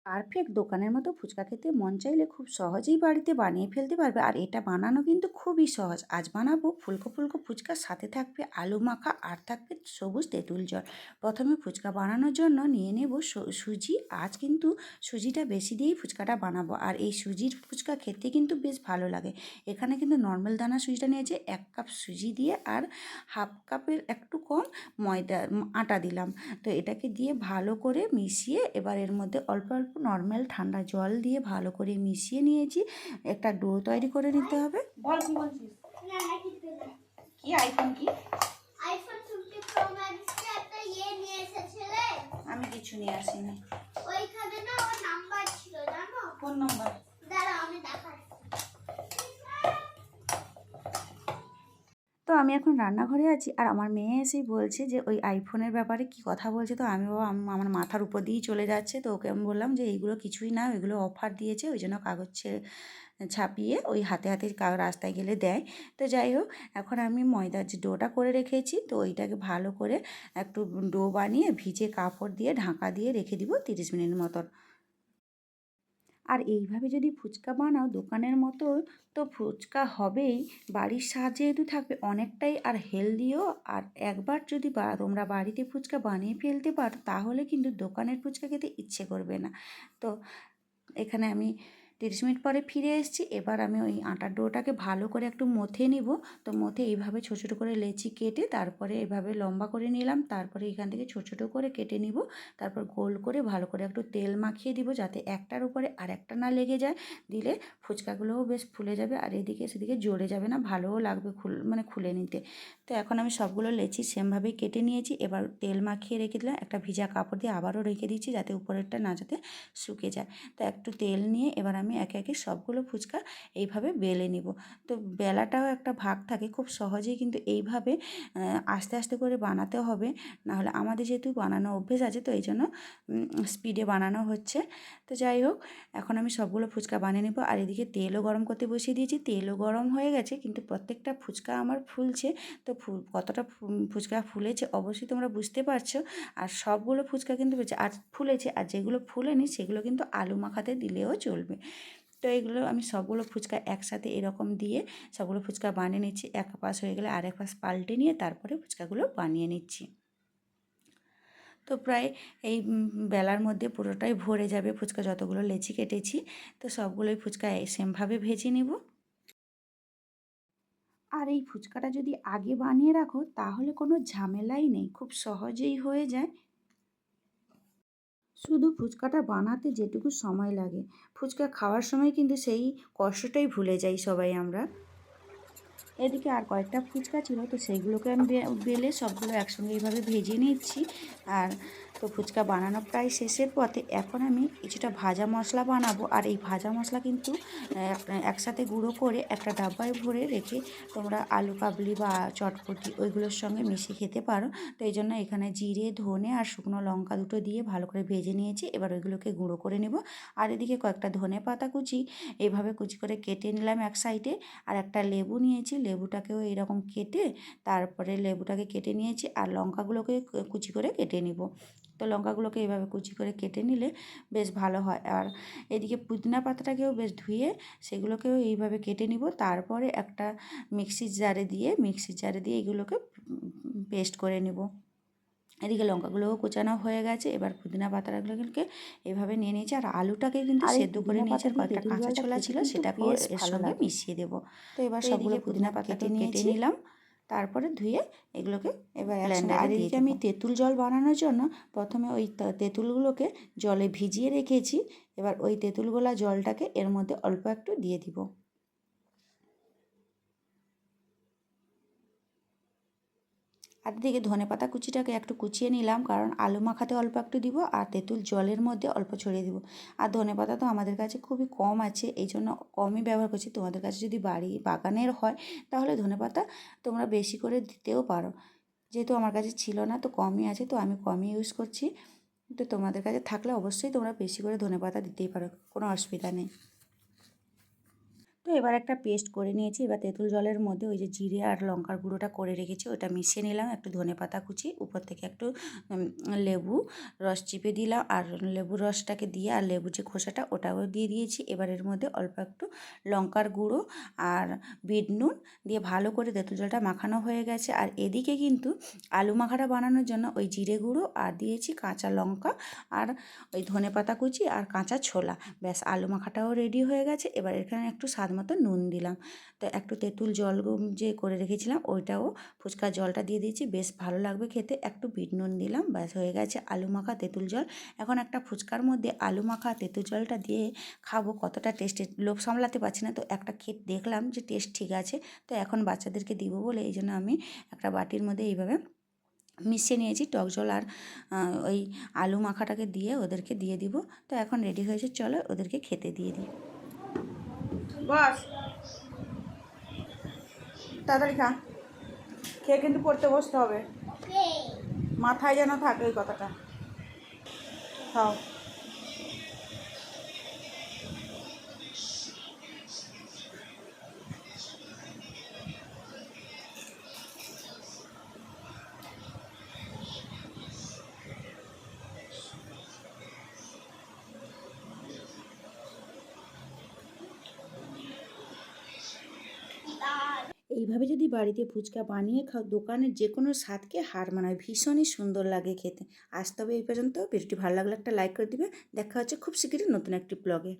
Perfect দোকানের মতো ফুচকা খেতে মন চাইলে খুব সহজেই বাড়িতে বানিয়ে ফেলতে পারবে। আর এটা বানানো কিন্তু খুবই সহজ। আজ বানাবো ফুলকো ফুলকো ফুচকা, সাথে থাকবে আলু মাখা আর থাকবে সবুজ তেঁতুল জল। প্রথমে ফুচকা বানানোর জন্য নিয়ে নেব সুজি। আজ কিন্তু সুজিটা বেশি দিয়েই ফুচকাটা বানাবো, আর এই সুজির ফুচকা খেতে কিন্তু বেশ ভালো লাগে। এখানে কিন্তু নর্মাল দানা সুজিটা নিয়েছে, 1 কাপ সুজি দিয়ে আর হাফ কাপের একটু কম আটা দিলাম। তো এটাকে দিয়ে ভালো করে মিশিয়ে এবার এর মধ্যে অল্প অল্প নর্মাল ঠান্ডা জল দিয়ে ভালো করে মিশিয়ে নিয়েছি। একটা ডো তৈরি করে নিতে হবে। বল কি বলছিস? কি আইফোন কি? আইফোন 15 প্রো ম্যাক্স কি একটা নিয়ে এসেছিলে? আমি কিছু নিয়ে আসিনি। ওইখানে না ওর নাম্বার ছিল, জানো? কোন নাম্বার? দাঁড়াও আমি দেখাচ্ছি। তো আমি এখন রান্নাঘরে আছি, আর আমার মেয়ে এসেই বলছে যে ওই আইফোনের ব্যাপারে কি কথা বলছে। তো আমি বাবা আমার মাথার উপর দিয়েই চলে যাচ্ছে। তো ওকে আমি বললাম যে এইগুলো কিছুই না, ওইগুলো অফার দিয়েছে, ওই জন্য কাগজ ছাপিয়ে ওই হাতে হাতে রাস্তায় গেলে দেয়। তো যাই হোক, এখন আমি ময়দার যে ডোটা করে রেখেছি, তো ওইটাকে ভালো করে একটু ডো বানিয়ে ভিজে কাপড় দিয়ে ঢাকা দিয়ে রেখে দিব 30 মিনিট মতন। আর এইভাবে যদি ফুচকা বানাও দোকানের মতো, তো ফুচকা হবেই। বাড়ির স্বাদ যেহেতু থাকবে অনেকটাই, আর হেলদিও। আর একবার যদি তোমরা বাড়িতে ফুচকা বানিয়ে ফেলতে পারো, তাহলে কিন্তু দোকানের ফুচকা খেতে ইচ্ছে করবে না। তো এখানে আমি 30 মিনিট পরে ফিরে এসেছি। এবার আমি ওই আটার ডোটাকে ভালো করে একটু মথে নিব। তো মথে এইভাবে ছোটো ছোটো করে লেচি কেটে তারপরে এভাবে লম্বা করে নিলাম। তারপরে এখান থেকে ছোটো ছোটো করে কেটে নিব। তারপর গোল করে ভালো করে একটু তেল মাখিয়ে দিব, যাতে একটার উপরে আর একটা না লেগে যায়। দিলে ফুচকাগুলোও বেশ ফুলে যাবে, আর এদিকে সেদিকে জড়ে যাবে না, ভালোও লাগবে খুলে নিতে। তো এখন আমি সবগুলো লেচি সেমভাবেই কেটে নিয়েছি। এবার তেল মাখিয়ে রেখে দিলাম, একটা ভিজা কাপড় দিয়ে আবারও রেখে দিচ্ছি, যাতে উপরেরটা না যাতে শুকে যায়। তো একটু তেল নিয়ে এবার আমি একে একে সবগুলো ফুচকা এইভাবে বেলে নিব। তো বেলাটাও একটা ভাগ থাকে, খুব সহজেই কিন্তু এইভাবে আস্তে আস্তে করে বানাতে হবে। নাহলে আমাদের যেহেতু বানানো অভ্যেস আছে, তো এই জন্য স্পিডে বানানো হচ্ছে। তো যাই হোক, এখন আমি সবগুলো ফুচকা বানিয়ে নেব। আর এদিকে তেলও গরম করতে বসিয়ে দিয়েছি, তেলও গরম হয়ে গেছে, কিন্তু প্রত্যেকটা ফুচকা আমার ফুলছে। তো কতটা ফুচকা ফুলেছে অবশ্যই তোমরা বুঝতে পারছো। আর সবগুলো ফুচকা কিন্তু আর ফুলেছে, আর যেগুলো ফুলেনি সেগুলো কিন্তু আলু মাখাতে দিলেও চলবে। তো এগুলো আমি সবগুলো ফুচকা একসাথে এরকম দিয়ে সবগুলো ফুচকা বানিয়ে নিচ্ছি। এক পাশ হয়ে গেলে আরেক পাশ পাল্টে নিয়ে তারপরে ফুচকাগুলো বানিয়ে নিচ্ছি। তো প্রায় এই বেলার মধ্যে পুরোটাই ভরে যাবে ফুচকা, যতগুলো লেচি কেটেছি। তো সবগুলোই ফুচকা সেমভাবে ভেজে নেব। আর এই ফুচকাটা যদি আগে বানিয়ে রাখো, তাহলে কোনো ঝামেলাই নেই, খুব সহজেই হয়ে যায়। শুধু ফুচকাটা বানাতে যেটুকু সময় লাগে, ফুচকা খাওয়ার সময় কিন্তু সেই কষ্টটাই ভুলে যাই সবাই আমরা। এদিকে আর কয়েকটা ফুচকা ছিল, তো সেইগুলোকে আমি বেলে সবগুলো একসঙ্গে এইভাবে ভেজে নিচ্ছি। আর তো ফুচকা বানানো প্রায় শেষের পথে। এখন আমি কিছুটা ভাজা মশলা বানাবো, আর এই ভাজা মশলা কিন্তু একসাথে গুঁড়ো করে একটা ডাব্বায় ভরে রেখে তোমরা আলু কাবলি বা চটপটি ওইগুলোর সঙ্গে মিশিয়ে খেতে পারো। তো এই জন্য এখানে জিরে, ধনে আর শুকনো লঙ্কা দুটো দিয়ে ভালো করে ভেজে নিয়েছি। এবার ওইগুলোকে গুঁড়ো করে নেব। আর এদিকে কয়েকটা ধনে পাতা কুচি এইভাবে কুচি করে কেটে নিলাম এক সাইডে। আর একটা লেবু নিয়েছি, লেবুটাকেও এইরকম কেটে তারপরে লেবুটাকে কেটে নিয়েছি, আর লঙ্কাগুলোকে কুচি করে কেটে নিব। তো লঙ্কাগুলোকে এইভাবে কুচি করে কেটে নিলে বেশ ভালো হয়। আর এদিকে পুদিনা পাতাটাকেও বেশ ধুয়ে সেগুলোকেও এইভাবে কেটে নিব। তারপরে একটা মিক্সির জারে দিয়ে এগুলোকে পেস্ট করে নেব। এদিকে লঙ্কাগুলোও কুচানো হয়ে গেছে। এবার পুদিনা পাতাগুলোকে এভাবে নিয়ে নিয়েছি, আর আলুটাকে কিন্তু সেদ্ধ করে নিয়েছি। আর কয়েকটা কাঁচা ছোলা ছিল, সেটাকেও এর সঙ্গে মিশিয়ে দেবো। তো এবার সবগুলো পুদিনা পাতাটা কেটে নিলাম, তারপরে ধুয়ে এগুলোকে এবার ব্লেন্ডারে দিয়ে দিই। আমি তেঁতুল জল বানানোর জন্য প্রথমে ওই তেঁতুলগুলোকে জলে ভিজিয়ে রেখেছি। এবার ওই তেঁতুলগোলা জলটাকে এর মধ্যে অল্প একটু দিয়ে দিব। আর দিকে ধনেপাতা কুচিটাকে একটু কুচিয়ে নিলাম, কারণ আলু মাখাতে অল্প একটু দিব, আর তেঁতুল জলের মধ্যে অল্প ছড়িয়ে দিব। আর ধনেপাতা তো আমাদের কাছে খুবই কম আছে, এই জন্য কমই ব্যবহার করছি। তোমাদের কাছে যদি বাগানের হয়, তাহলে ধনেপাতা তোমরা বেশি করে দিতেও পারো। যেহেতু আমার কাছে ছিল না, তো কমই আছে, তো আমি কমই ইউজ করছি। তো তোমাদের কাছে থাকলে অবশ্যই তোমরা বেশি করে ধনেপাতা দিতেই পারো, কোনো অসুবিধা নেই। তো এবার একটা পেস্ট করে নিয়েছি। এবার তেঁতুল জলের মধ্যে ওই যে জিরে আর লঙ্কার গুঁড়োটা করে রেখেছি ওটা মিশিয়ে নিলাম, একটু ধনেপাতা কুচি, উপর থেকে একটু লেবু রস চিপে দিলাম, আর লেবুর রসটাকে দিয়ে আর লেবু যে খোসাটা ওটাও দিয়ে দিয়েছি। এবার এর মধ্যে অল্প একটু লঙ্কার গুঁড়ো আর বিট নুন দিয়ে ভালো করে তেঁতুল জলটা মাখানো হয়ে গেছে। আর এদিকে কিন্তু আলু মাখাটা বানানোর জন্য ওই জিরে গুঁড়ো আর দিয়েছি কাঁচা লঙ্কা আর ওই ধনেপাতা কুচি আর কাঁচা ছোলা, ব্যাস আলু মাখাটাও রেডি হয়ে গেছে। এবার এখানে একটু স্বাদ মতো নুন দিলাম, তো একটু তেঁতুল জল যে করে রেখেছিলাম ওইটাও ফুচকার জলটা দিয়ে দিয়েছি, বেশ ভালো লাগবে খেতে। একটু বিট নুন দিলাম, ব্যাস হয়ে গেছে আলু মাখা তেঁতুল জল। এখন একটা ফুচকার মধ্যে আলু মাখা তেঁতুল জলটা দিয়ে খাবো, কতটা টেস্টি, লোভ সামলাতে পারছি না, তো একটা খেয়ে দেখলাম যে টেস্ট ঠিক আছে। তো এখন বাচ্চাদেরকে দিব বলে এই জন্য আমি একটা বাটির মধ্যে এইভাবে মিশিয়ে নিয়েছি টক জল আর ওই আলু মাখাটাকে দিয়ে ওদেরকে দিয়ে দিব। তো এখন রেডি হয়েছে, চলো ওদেরকে খেতে দিয়ে দিই। বস, তাড়াতাড়ি খা, খেয়ে কিন্তু পড়তে বসতে হবে, মাথায় যেন থাকে এই কথাটা। খাও। এইভাবে যদি বাড়িতে ফুচকা বানিয়ে খাও, দোকানের যে কোনো স্বাদকে হার মানায়, ভীষণই সুন্দর লাগে খেতে। আজ তবে এই পর্যন্ত, ভিডিওটি ভালো লাগলে একটা লাইক করে দিবে। দেখা হচ্ছে খুব শীঘ্রই নতুন একটি ব্লগে।